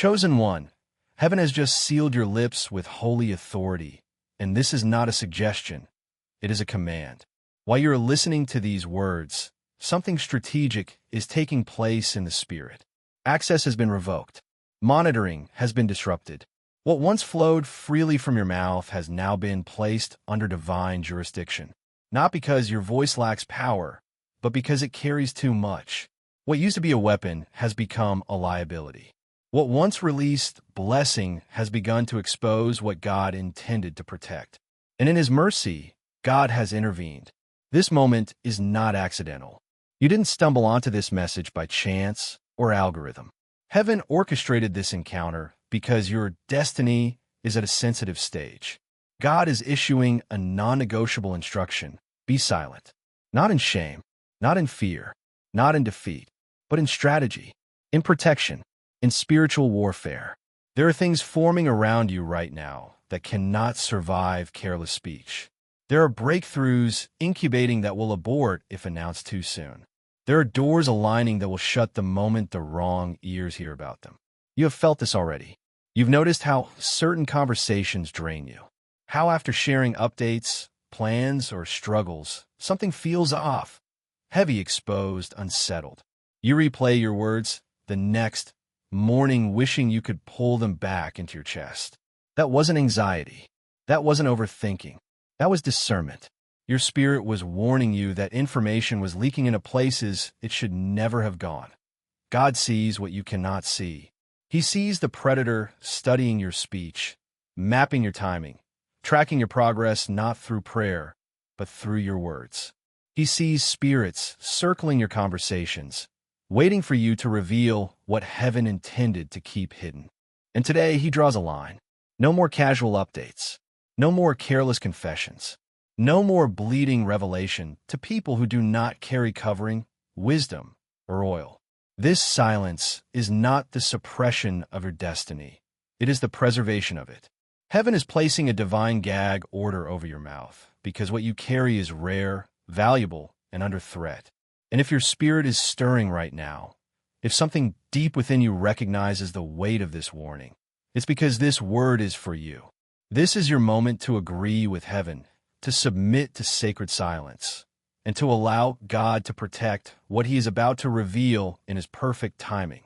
Chosen one, heaven has just sealed your lips with holy authority, and this is not a suggestion, it is a command. While you're listening to these words, something strategic is taking place in the spirit. Access has been revoked. Monitoring has been disrupted. What once flowed freely from your mouth has now been placed under divine jurisdiction. Not because your voice lacks power, but because it carries too much. What used to be a weapon has become a liability. What once released blessing has begun to expose what God intended to protect. And in His mercy, God has intervened. This moment is not accidental. You didn't stumble onto this message by chance or algorithm. Heaven orchestrated this encounter because your destiny is at a sensitive stage. God is issuing a non-negotiable instruction. Be silent. Not in shame, not in fear, not in defeat, but in strategy, in protection, in spiritual warfare. There are things forming around you right now that cannot survive careless speech. There are breakthroughs incubating that will abort if announced too soon. There are doors aligning that will shut the moment the wrong ears hear about them. You have felt this already. You've noticed how certain conversations drain you. How after sharing updates, plans, or struggles, something feels off, heavy, exposed, unsettled. You replay your words the next morning wishing you could pull them back into your chest. That wasn't anxiety. That wasn't overthinking. That was discernment. Your spirit was warning you that information was leaking into places it should never have gone. God sees what you cannot see. He sees the predator studying your speech, mapping your timing, tracking your progress not through prayer, but through your words. He sees spirits circling your conversations, waiting for you to reveal what heaven intended to keep hidden. And today he draws a line. No more casual updates. No more careless confessions. No more bleeding revelation to people who do not carry covering, wisdom, or oil. This silence is not the suppression of your destiny. It is the preservation of it. Heaven is placing a divine gag order over your mouth because what you carry is rare, valuable, and under threat. And if your spirit is stirring right now, if something deep within you recognizes the weight of this warning, it's because this word is for you. This is your moment to agree with heaven, to submit to sacred silence, and to allow God to protect what He is about to reveal in His perfect timing.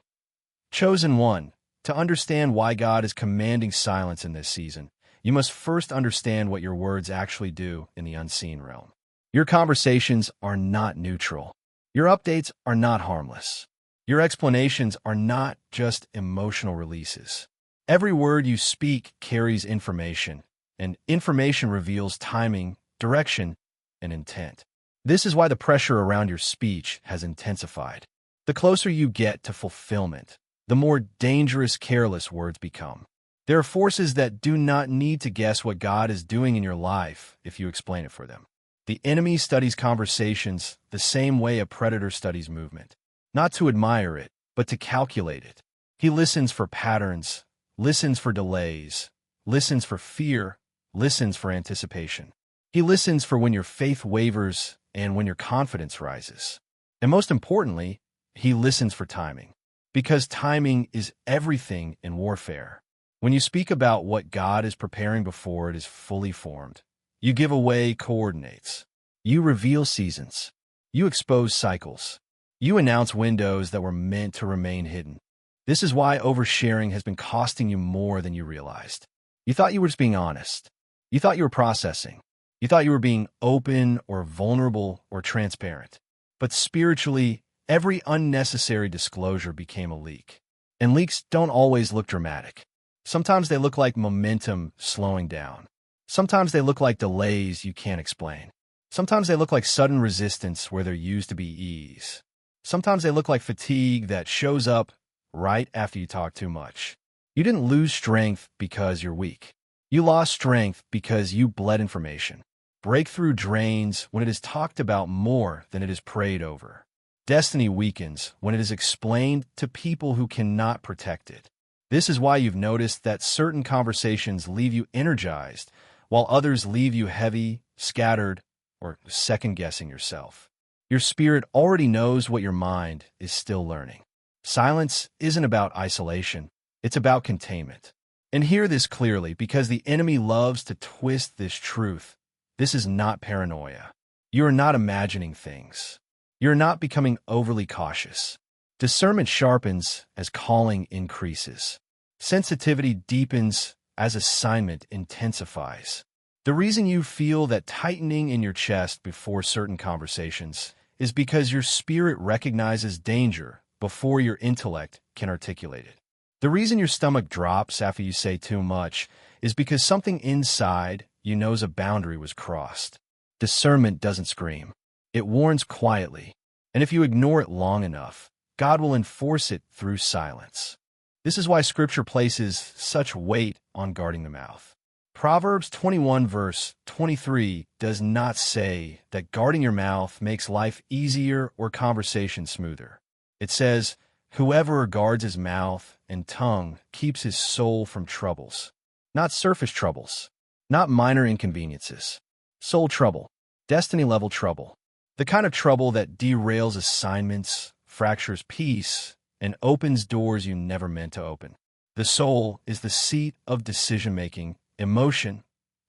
Chosen one, to understand why God is commanding silence in this season, you must first understand what your words actually do in the unseen realm. Your conversations are not neutral. Your updates are not harmless. Your explanations are not just emotional releases. Every word you speak carries information, and information reveals timing, direction, and intent. This is why the pressure around your speech has intensified. The closer you get to fulfillment, the more dangerous careless words become. There are forces that do not need to guess what God is doing in your life if you explain it for them. The enemy studies conversations the same way a predator studies movement, not to admire it, but to calculate it. He listens for patterns, listens for delays, listens for fear, listens for anticipation. He listens for when your faith wavers and when your confidence rises. And most importantly, he listens for timing, because timing is everything in warfare. When you speak about what God is preparing before it is fully formed, you give away coordinates. You reveal seasons. You expose cycles. You announce windows that were meant to remain hidden. This is why oversharing has been costing you more than you realized. You thought you were just being honest. You thought you were processing. You thought you were being open or vulnerable or transparent. But spiritually, every unnecessary disclosure became a leak. And leaks don't always look dramatic. Sometimes they look like momentum slowing down. Sometimes they look like delays you can't explain. Sometimes they look like sudden resistance where there used to be ease. Sometimes they look like fatigue that shows up right after you talk too much. You didn't lose strength because you're weak. You lost strength because you bled information. Breakthrough drains when it is talked about more than it is prayed over. Destiny weakens when it is explained to people who cannot protect it. This is why you've noticed that certain conversations leave you energized, while others leave you heavy, scattered, or second-guessing yourself. Your spirit already knows what your mind is still learning. Silence isn't about isolation. It's about containment. And hear this clearly, because the enemy loves to twist this truth. This is not paranoia. You are not imagining things. You're not becoming overly cautious. Discernment sharpens as calling increases. Sensitivity deepens as assignment intensifies. The reason you feel that tightening in your chest before certain conversations is because your spirit recognizes danger before your intellect can articulate it. The reason your stomach drops after you say too much is because something inside you knows a boundary was crossed. Discernment doesn't scream. It warns quietly. And if you ignore it long enough, God will enforce it through silence. This is why Scripture places such weight on guarding the mouth. Proverbs 21 verse 23 does not say that guarding your mouth makes life easier or conversation smoother. It says, "Whoever guards his mouth and tongue keeps his soul from troubles." Not surface troubles, not minor inconveniences. Soul trouble, destiny-level trouble. The kind of trouble that derails assignments, fractures peace, and opens doors you never meant to open. The soul is the seat of decision-making, emotion,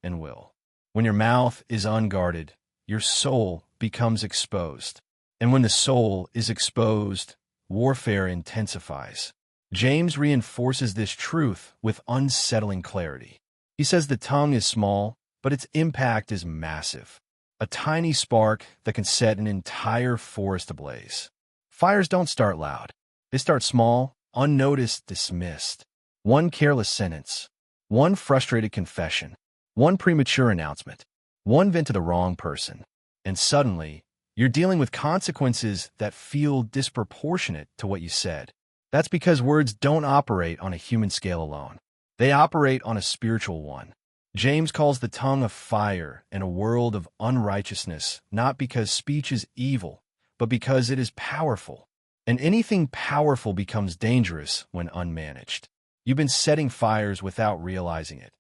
and will. When your mouth is unguarded, your soul becomes exposed. And when the soul is exposed, warfare intensifies. James reinforces this truth with unsettling clarity. He says the tongue is small, but its impact is massive. A tiny spark that can set an entire forest ablaze. Fires don't start loud. They start small, unnoticed, dismissed. One careless sentence, one frustrated confession, one premature announcement, one vent to the wrong person. And suddenly, you're dealing with consequences that feel disproportionate to what you said. That's because words don't operate on a human scale alone. They operate on a spiritual one. James calls the tongue a fire and a world of unrighteousness, not because speech is evil, but because it is powerful. And anything powerful becomes dangerous when unmanaged. You've been setting fires without realizing it.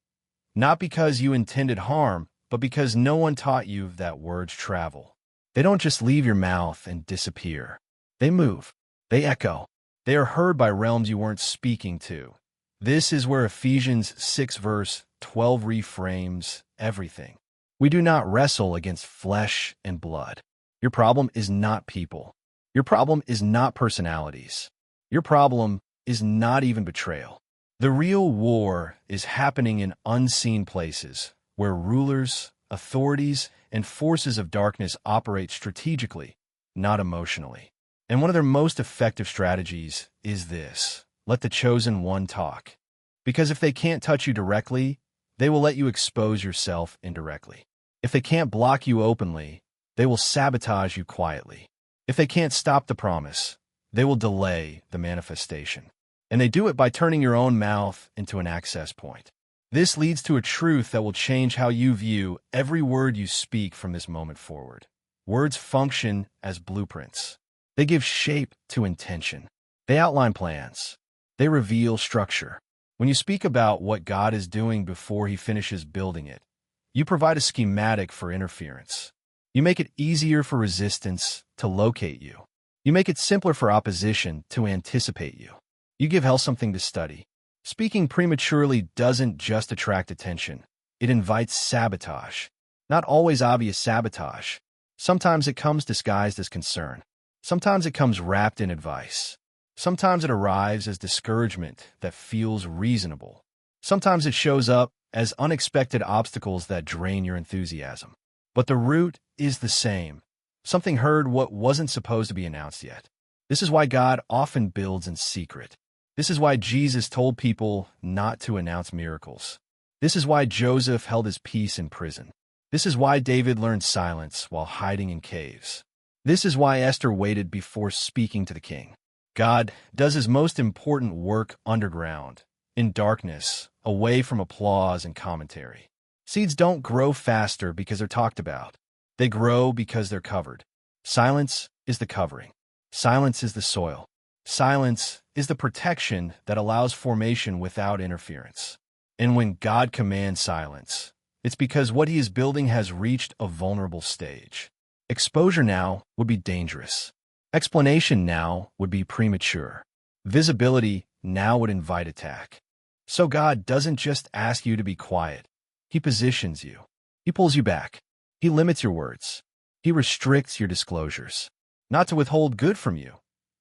Not because you intended harm, but because no one taught you that words travel. They don't just leave your mouth and disappear. They move. They echo. They are heard by realms you weren't speaking to. This is where Ephesians 6 verse 12 reframes everything. We do not wrestle against flesh and blood. Your problem is not people. Your problem is not personalities. Your problem is not even betrayal. The real war is happening in unseen places where rulers, authorities, and forces of darkness operate strategically, not emotionally. And one of their most effective strategies is this: let the chosen one talk. Because if they can't touch you directly, they will let you expose yourself indirectly. If they can't block you openly, they will sabotage you quietly. If they can't stop the promise, they will delay the manifestation. And they do it by turning your own mouth into an access point. This leads to a truth that will change how you view every word you speak from this moment forward. Words function as blueprints. They give shape to intention. They outline plans. They reveal structure. When you speak about what God is doing before He finishes building it, you provide a schematic for interference. You make it easier for resistance to locate you. You make it simpler for opposition to anticipate you. You give hell something to study. Speaking prematurely doesn't just attract attention. It invites sabotage. Not always obvious sabotage. Sometimes it comes disguised as concern. Sometimes it comes wrapped in advice. Sometimes it arrives as discouragement that feels reasonable. Sometimes it shows up as unexpected obstacles that drain your enthusiasm. But the root is the same. Something heard what wasn't supposed to be announced yet. This is why God often builds in secret. This is why Jesus told people not to announce miracles. This is why Joseph held his peace in prison. This is why David learned silence while hiding in caves. This is why Esther waited before speaking to the king. God does His most important work underground, in darkness, away from applause and commentary. Seeds don't grow faster because they're talked about. They grow because they're covered. Silence is the covering. Silence is the soil. Silence is the protection that allows formation without interference. And when God commands silence, it's because what He is building has reached a vulnerable stage. Exposure now would be dangerous. Explanation now would be premature. Visibility now would invite attack. So God doesn't just ask you to be quiet. He positions you. He pulls you back. He limits your words. He restricts your disclosures, not to withhold good from you,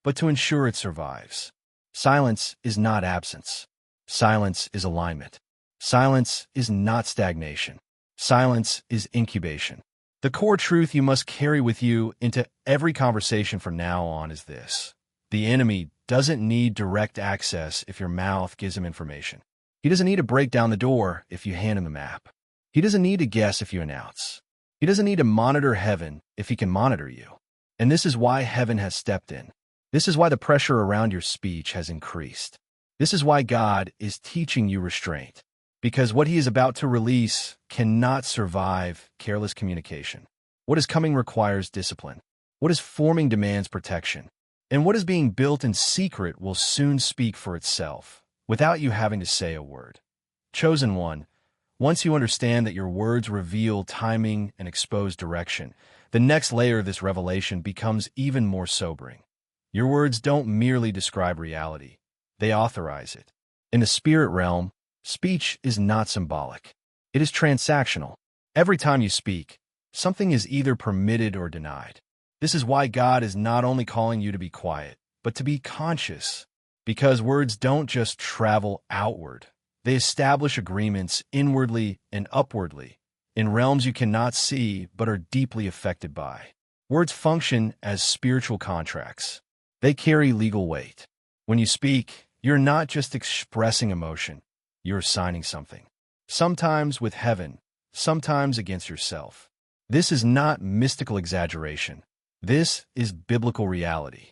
but to ensure it survives. Silence is not absence. Silence is alignment. Silence is not stagnation. Silence is incubation. The core truth you must carry with you into every conversation from now on is this: the enemy doesn't need direct access if your mouth gives him information. He doesn't need to break down the door if you hand him the map. He doesn't need to guess if you announce. He doesn't need to monitor heaven if he can monitor you. And this is why heaven has stepped in. This is why the pressure around your speech has increased. This is why God is teaching you restraint. Because what he is about to release cannot survive careless communication. What is coming requires discipline. What is forming demands protection. And what is being built in secret will soon speak for itself, without you having to say a word. Chosen one, once you understand that your words reveal timing and expose direction, the next layer of this revelation becomes even more sobering. Your words don't merely describe reality. They authorize it. In the spirit realm, speech is not symbolic. It is transactional. Every time you speak, something is either permitted or denied. This is why God is not only calling you to be quiet, but to be conscious. Because words don't just travel outward. They establish agreements inwardly and upwardly, in realms you cannot see but are deeply affected by. Words function as spiritual contracts. They carry legal weight. When you speak, you're not just expressing emotion. You're signing something. Sometimes with heaven, sometimes against yourself. This is not mystical exaggeration. This is biblical reality.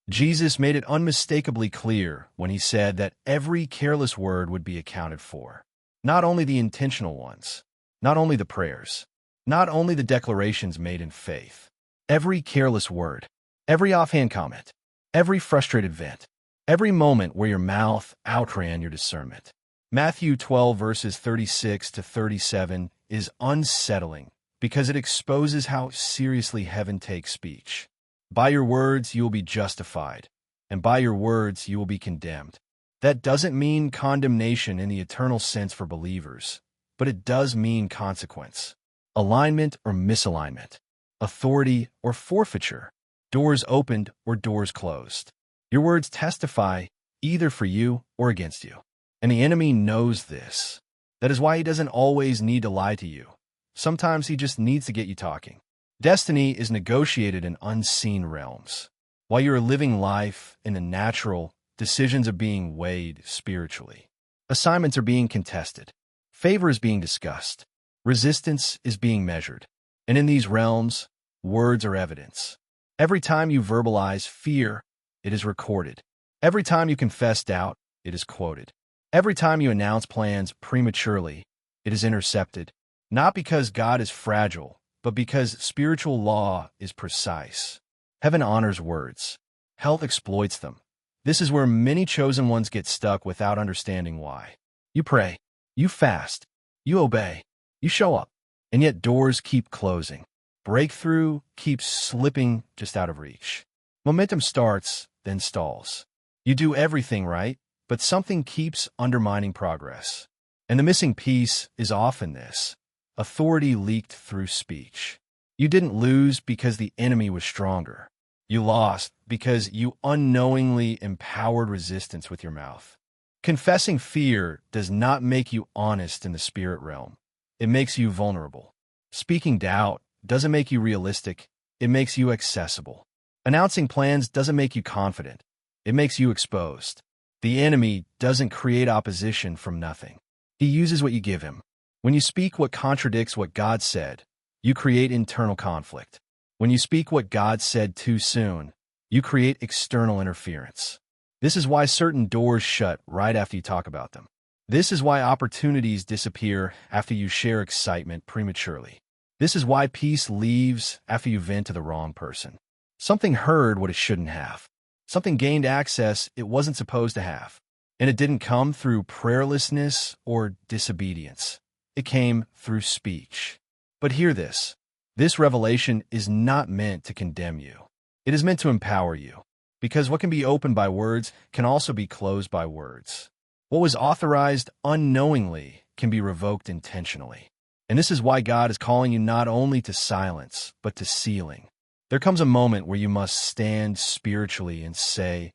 Jesus made it unmistakably clear when he said that every careless word would be accounted for. Not only the intentional ones, not only the prayers, not only the declarations made in faith. Every careless word, every offhand comment, every frustrated vent, every moment where your mouth outran your discernment. Matthew 12 verses 36 to 37 is unsettling because it exposes how seriously heaven takes speech. By your words you will be justified, and by your words you will be condemned. That doesn't mean condemnation in the eternal sense for believers, but it does mean consequence. Alignment or misalignment, authority or forfeiture, doors opened or doors closed. Your words testify either for you or against you. And the enemy knows this. That is why he doesn't always need to lie to you. Sometimes he just needs to get you talking. Destiny is negotiated in unseen realms. While you are living life in the natural, decisions are being weighed spiritually. Assignments are being contested. Favor is being discussed. Resistance is being measured. And in these realms, words are evidence. Every time you verbalize fear, it is recorded. Every time you confess doubt, it is quoted. Every time you announce plans prematurely, it is intercepted. Not because God is fragile, but because spiritual law is precise. Heaven honors words. Hell exploits them. This is where many chosen ones get stuck without understanding why. You pray, you fast, you obey, you show up, and yet doors keep closing. Breakthrough keeps slipping just out of reach. Momentum starts, then stalls. You do everything right, but something keeps undermining progress. And the missing piece is often this: authority leaked through speech. You didn't lose because the enemy was stronger. You lost because you unknowingly empowered resistance with your mouth. Confessing fear does not make you honest in the spirit realm. It makes you vulnerable. Speaking doubt doesn't make you realistic. It makes you accessible. Announcing plans doesn't make you confident. It makes you exposed. The enemy doesn't create opposition from nothing. He uses what you give him. When you speak what contradicts what God said, you create internal conflict. When you speak what God said too soon, you create external interference. This is why certain doors shut right after you talk about them. This is why opportunities disappear after you share excitement prematurely. This is why peace leaves after you vent to the wrong person. Something heard what it shouldn't have. Something gained access it wasn't supposed to have. And it didn't come through prayerlessness or disobedience. It came through speech. But hear this. This revelation is not meant to condemn you. It is meant to empower you. Because what can be opened by words can also be closed by words. What was authorized unknowingly can be revoked intentionally. And this is why God is calling you not only to silence, but to sealing. There comes a moment where you must stand spiritually and say,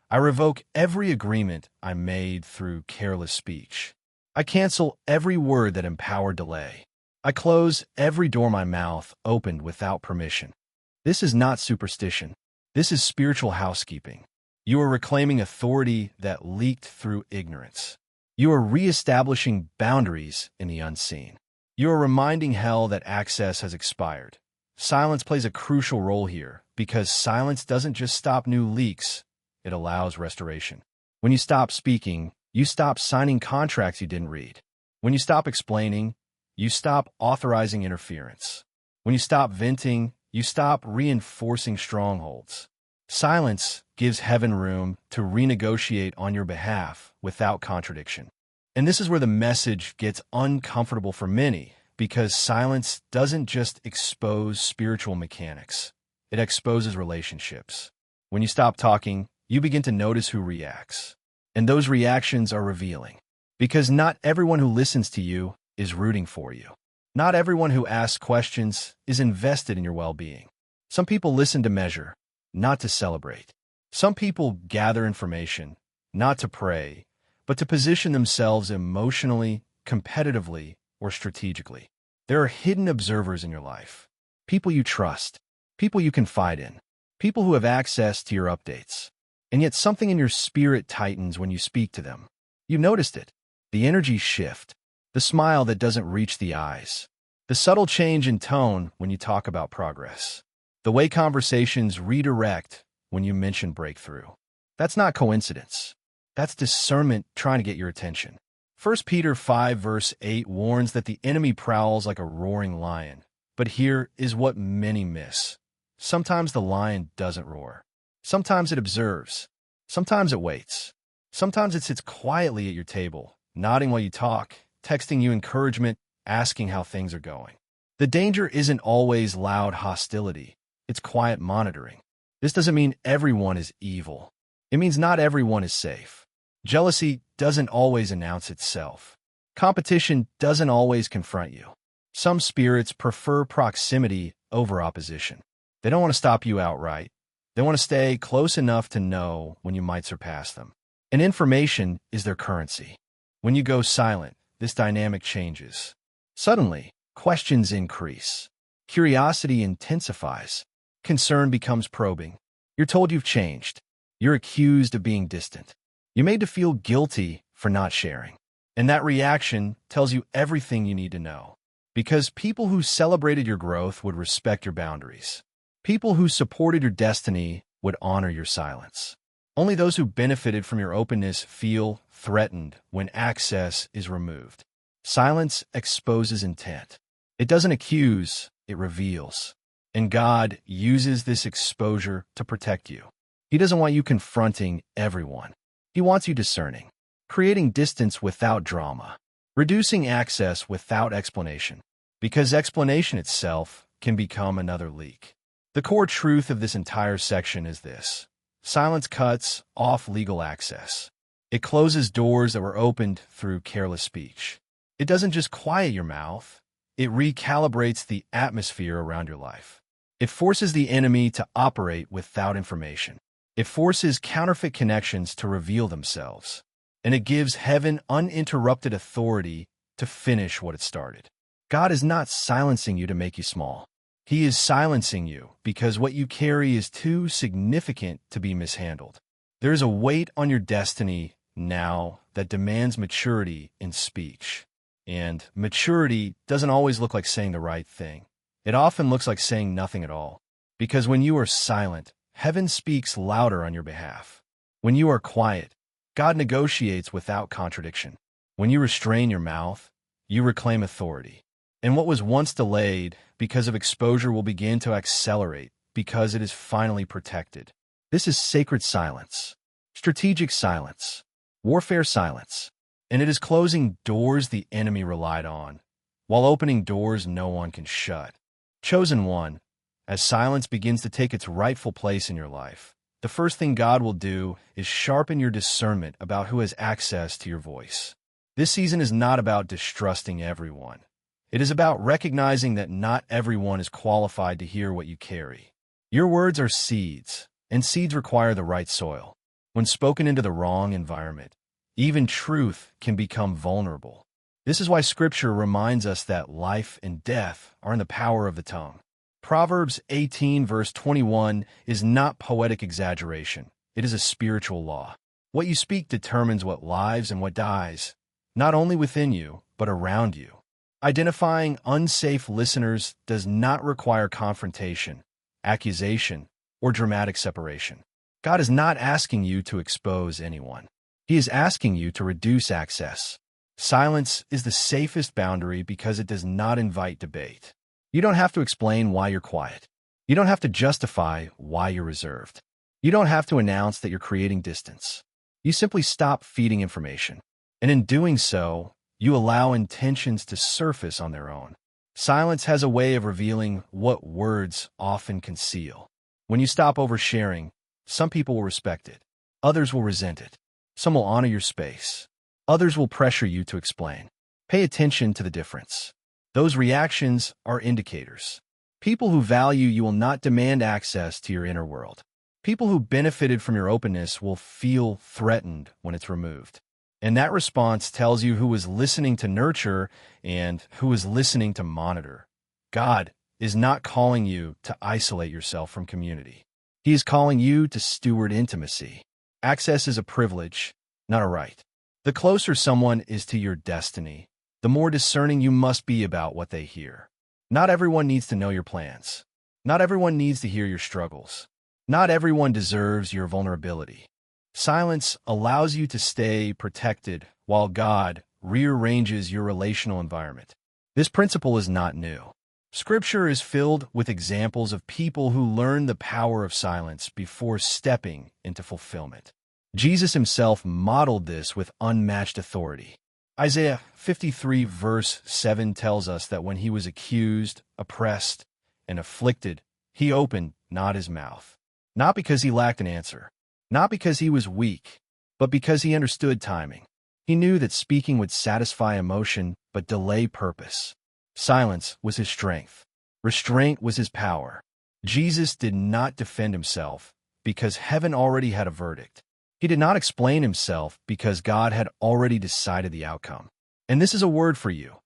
I revoke every agreement I made through careless speech. I cancel every word that empowered delay. I close every door my mouth opened without permission. This is not superstition. This is spiritual housekeeping. You are reclaiming authority that leaked through ignorance. You are reestablishing boundaries in the unseen. You are reminding hell that access has expired. Silence plays a crucial role here because silence doesn't just stop new leaks, it allows restoration. When you stop speaking, you stop signing contracts you didn't read. When you stop explaining, you stop authorizing interference. When you stop venting, you stop reinforcing strongholds. Silence gives heaven room to renegotiate on your behalf without contradiction. And this is where the message gets uncomfortable for many, because silence doesn't just expose spiritual mechanics. It exposes relationships. When you stop talking, you begin to notice who reacts. And those reactions are revealing. Because not everyone who listens to you is rooting for you. Not everyone who asks questions is invested in your well-being. Some people listen to measure, not to celebrate. Some people gather information, not to pray, but to position themselves emotionally, competitively, or strategically. There are hidden observers in your life. People you trust. People you confide in. People who have access to your updates. And yet something in your spirit tightens when you speak to them. You noticed it. The energy shift. The smile that doesn't reach the eyes. The subtle change in tone when you talk about progress. The way conversations redirect when you mention breakthrough. That's not coincidence. That's discernment trying to get your attention. 1 Peter 5 verse 8 warns that the enemy prowls like a roaring lion. But here is what many miss. Sometimes the lion doesn't roar. Sometimes it observes. Sometimes it waits. Sometimes it sits quietly at your table, nodding while you talk, texting you encouragement, asking how things are going. The danger isn't always loud hostility. It's quiet monitoring. This doesn't mean everyone is evil. It means not everyone is safe. Jealousy doesn't always announce itself. Competition doesn't always confront you. Some spirits prefer proximity over opposition. They don't want to stop you outright. They want to stay close enough to know when you might surpass them. And information is their currency. When you go silent, this dynamic changes. Suddenly, questions increase. Curiosity intensifies. Concern becomes probing. You're told you've changed. You're accused of being distant. You're made to feel guilty for not sharing. And that reaction tells you everything you need to know. Because people who celebrated your growth would respect your boundaries. People who supported your destiny would honor your silence. Only those who benefited from your openness feel threatened when access is removed. Silence exposes intent. It doesn't accuse, it reveals. And God uses this exposure to protect you. He doesn't want you confronting everyone. He wants you discerning, creating distance without drama, reducing access without explanation, because explanation itself can become another leak. The core truth of this entire section is this. Silence cuts off legal access. It closes doors that were opened through careless speech. It doesn't just quiet your mouth, it recalibrates the atmosphere around your life. It forces the enemy to operate without information. It forces counterfeit connections to reveal themselves. And it gives heaven uninterrupted authority to finish what it started. God is not silencing you to make you small. He is silencing you because what you carry is too significant to be mishandled. There is a weight on your destiny now that demands maturity in speech. And maturity doesn't always look like saying the right thing. It often looks like saying nothing at all. Because when you are silent, heaven speaks louder on your behalf. When you are quiet, God negotiates without contradiction. When you restrain your mouth, you reclaim authority. And what was once delayed because of exposure will begin to accelerate because it is finally protected. This is sacred silence, strategic silence, warfare silence. And it is closing doors the enemy relied on, while opening doors no one can shut. Chosen one, as silence begins to take its rightful place in your life, the first thing God will do is sharpen your discernment about who has access to your voice. This season is not about distrusting everyone. It is about recognizing that not everyone is qualified to hear what you carry. Your words are seeds, and seeds require the right soil. When spoken into the wrong environment, even truth can become vulnerable. This is why Scripture reminds us that life and death are in the power of the tongue. Proverbs 18 verse 21 is not poetic exaggeration. It is a spiritual law. What you speak determines what lives and what dies, not only within you, but around you. Identifying unsafe listeners does not require confrontation, accusation, or dramatic separation. God is not asking you to expose anyone. He is asking you to reduce access. Silence is the safest boundary because it does not invite debate. You don't have to explain why you're quiet. You don't have to justify why you're reserved. You don't have to announce that you're creating distance. You simply stop feeding information. And in doing so, you allow intentions to surface on their own. Silence has a way of revealing what words often conceal. When you stop oversharing, some people will respect it. Others will resent it. Some will honor your space. Others will pressure you to explain. Pay attention to the difference. Those reactions are indicators. People who value you will not demand access to your inner world. People who benefited from your openness will feel threatened when it's removed. And that response tells you who is listening to nurture and who is listening to monitor. God is not calling you to isolate yourself from community. He is calling you to steward intimacy. Access is a privilege, not a right. The closer someone is to your destiny, the more discerning you must be about what they hear. Not everyone needs to know your plans. Not everyone needs to hear your struggles. Not everyone deserves your vulnerability. Silence allows you to stay protected while God rearranges your relational environment. This principle is not new. Scripture is filled with examples of people who learned the power of silence before stepping into fulfillment. Jesus himself modeled this with unmatched authority. Isaiah 53 verse 7 tells us that when he was accused, oppressed, and afflicted, he opened not his mouth. Not because he lacked an answer, not because he was weak, but because he understood timing. He knew that speaking would satisfy emotion but delay purpose. Silence was his strength. Restraint was his power. Jesus did not defend himself because heaven already had a verdict. He did not explain himself because God had already decided the outcome. And this is a word for you.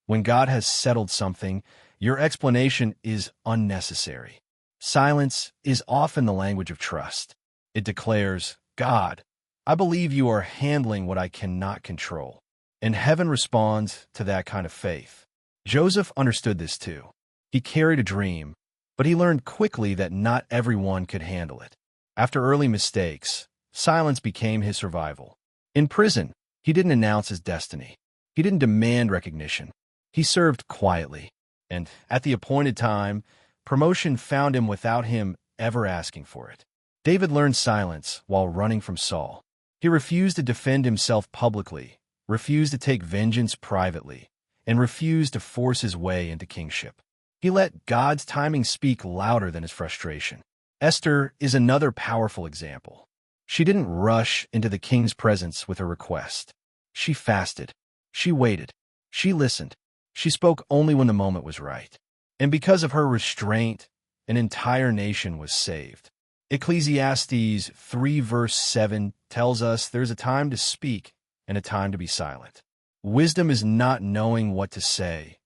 When God has settled something, your explanation is unnecessary. Silence is often the language of trust. It declares, God, I believe you are handling what I cannot control. And heaven responds to that kind of faith. Joseph understood this too. He carried a dream, but he learned quickly that not everyone could handle it. After early mistakes, silence became his survival. In prison, he didn't announce his destiny. He didn't demand recognition. He served quietly. And at the appointed time, promotion found him without him ever asking for it. David learned silence while running from Saul. He refused to defend himself publicly, refused to take vengeance privately, and refused to force his way into kingship. He let God's timing speak louder than his frustration. Esther is another powerful example. She didn't rush into the king's presence with a request. She fasted. She waited. She listened. She spoke only when the moment was right. And because of her restraint, an entire nation was saved. Ecclesiastes 3 verse 7 tells us there's a time to speak and a time to be silent. Wisdom is not knowing what to say.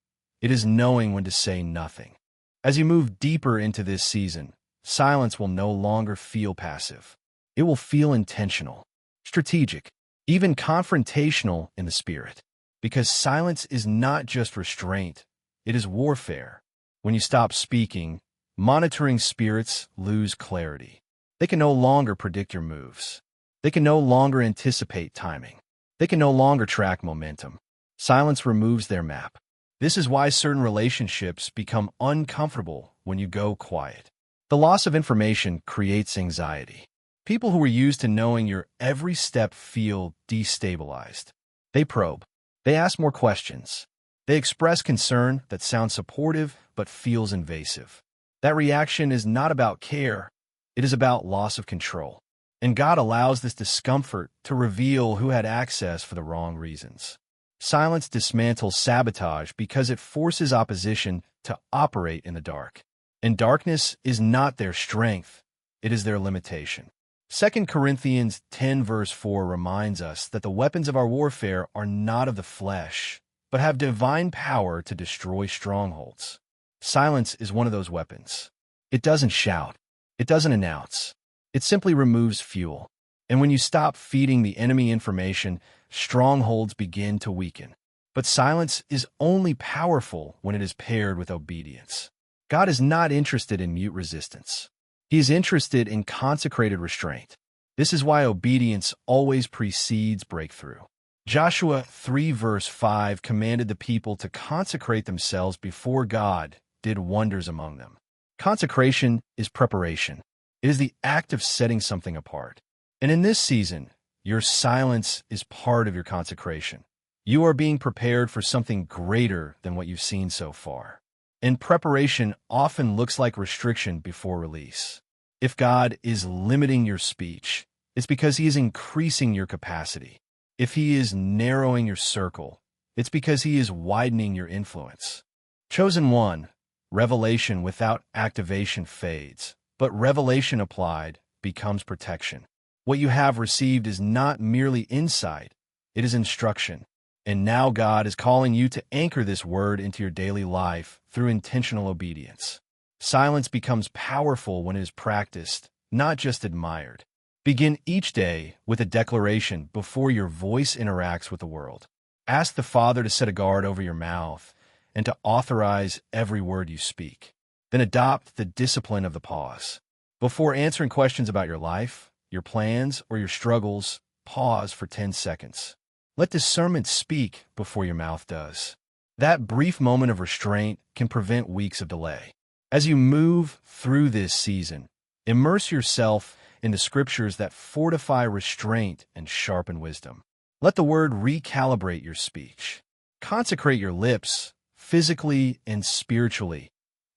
It is knowing when to say nothing. As you move deeper into this season, silence will no longer feel passive. It will feel intentional, strategic, even confrontational in the spirit. Because silence is not just restraint, it is warfare. When you stop speaking, monitoring spirits lose clarity. They can no longer predict your moves. They can no longer anticipate timing. They can no longer track momentum. Silence removes their map. This is why certain relationships become uncomfortable when you go quiet. The loss of information creates anxiety. People who are used to knowing your every step feel destabilized. They probe. They ask more questions. They express concern that sounds supportive but feels invasive. That reaction is not about care. It is about loss of control. And God allows this discomfort to reveal who had access for the wrong reasons. Silence dismantles sabotage because it forces opposition to operate in the dark. And darkness is not their strength, it is their limitation. 2 Corinthians 10 verse 4 reminds us that the weapons of our warfare are not of the flesh, but have divine power to destroy strongholds. Silence is one of those weapons. It doesn't shout. It doesn't announce. It simply removes fuel. And when you stop feeding the enemy information, strongholds begin to weaken. But silence is only powerful when it is paired with obedience. God is not interested in mute resistance. He is interested in consecrated restraint. This is why obedience always precedes breakthrough. Joshua 3 verse 5 commanded the people to consecrate themselves before God did wonders among them. Consecration is preparation. It is the act of setting something apart. And in this season, your silence is part of your consecration. You are being prepared for something greater than what you've seen so far. And preparation often looks like restriction before release. If God is limiting your speech, it's because He is increasing your capacity. If He is narrowing your circle, it's because He is widening your influence. Chosen one, revelation without activation fades, but revelation applied becomes protection. What you have received is not merely insight, it is instruction. And now God is calling you to anchor this word into your daily life through intentional obedience. Silence becomes powerful when it is practiced, not just admired. Begin each day with a declaration before your voice interacts with the world. Ask the Father to set a guard over your mouth and to authorize every word you speak. Then adopt the discipline of the pause. Before answering questions about your life, your plans, or your struggles, pause for 10 seconds. Let discernment speak before your mouth does. That brief moment of restraint can prevent weeks of delay. As you move through this season, immerse yourself in the scriptures that fortify restraint and sharpen wisdom. Let the word recalibrate your speech. Consecrate your lips, physically and spiritually,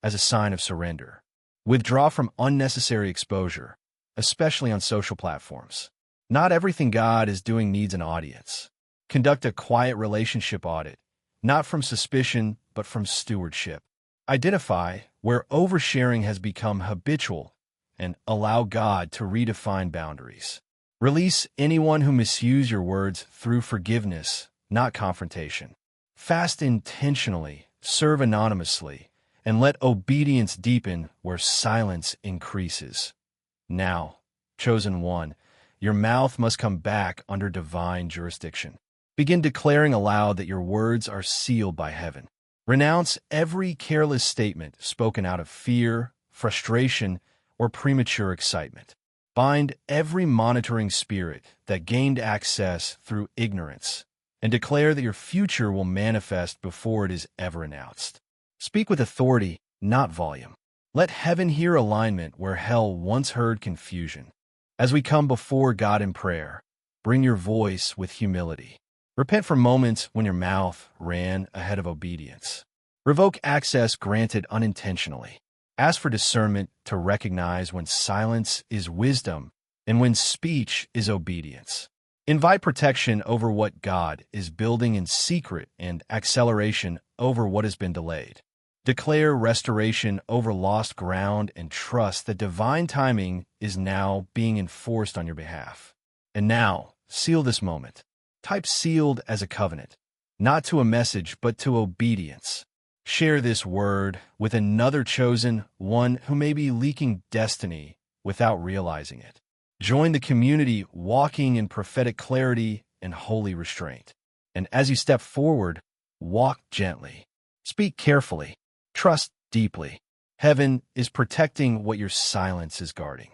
as a sign of surrender. Withdraw from unnecessary exposure, especially on social platforms. Not everything God is doing needs an audience. Conduct a quiet relationship audit, not from suspicion, but from stewardship. Identify where oversharing has become habitual and allow God to redefine boundaries. Release anyone who misuse your words through forgiveness, not confrontation. Fast intentionally, serve anonymously, and let obedience deepen where silence increases. Now, chosen one, your mouth must come back under divine jurisdiction. Begin declaring aloud that your words are sealed by heaven. Renounce every careless statement spoken out of fear, frustration, or premature excitement. Bind every monitoring spirit that gained access through ignorance, and declare that your future will manifest before it is ever announced. Speak with authority, not volume. Let heaven hear alignment where hell once heard confusion. As we come before God in prayer, bring your voice with humility. Repent for moments when your mouth ran ahead of obedience. Revoke access granted unintentionally. Ask for discernment to recognize when silence is wisdom and when speech is obedience. Invite protection over what God is building in secret and acceleration over what has been delayed. Declare restoration over lost ground and trust that divine timing is now being enforced on your behalf. And now, seal this moment. Type sealed as a covenant, not to a message, but to obedience. Share this word with another chosen one who may be leaking destiny without realizing it. Join the community walking in prophetic clarity and holy restraint. And as you step forward, walk gently. Speak carefully. Trust deeply. Heaven is protecting what your silence is guarding.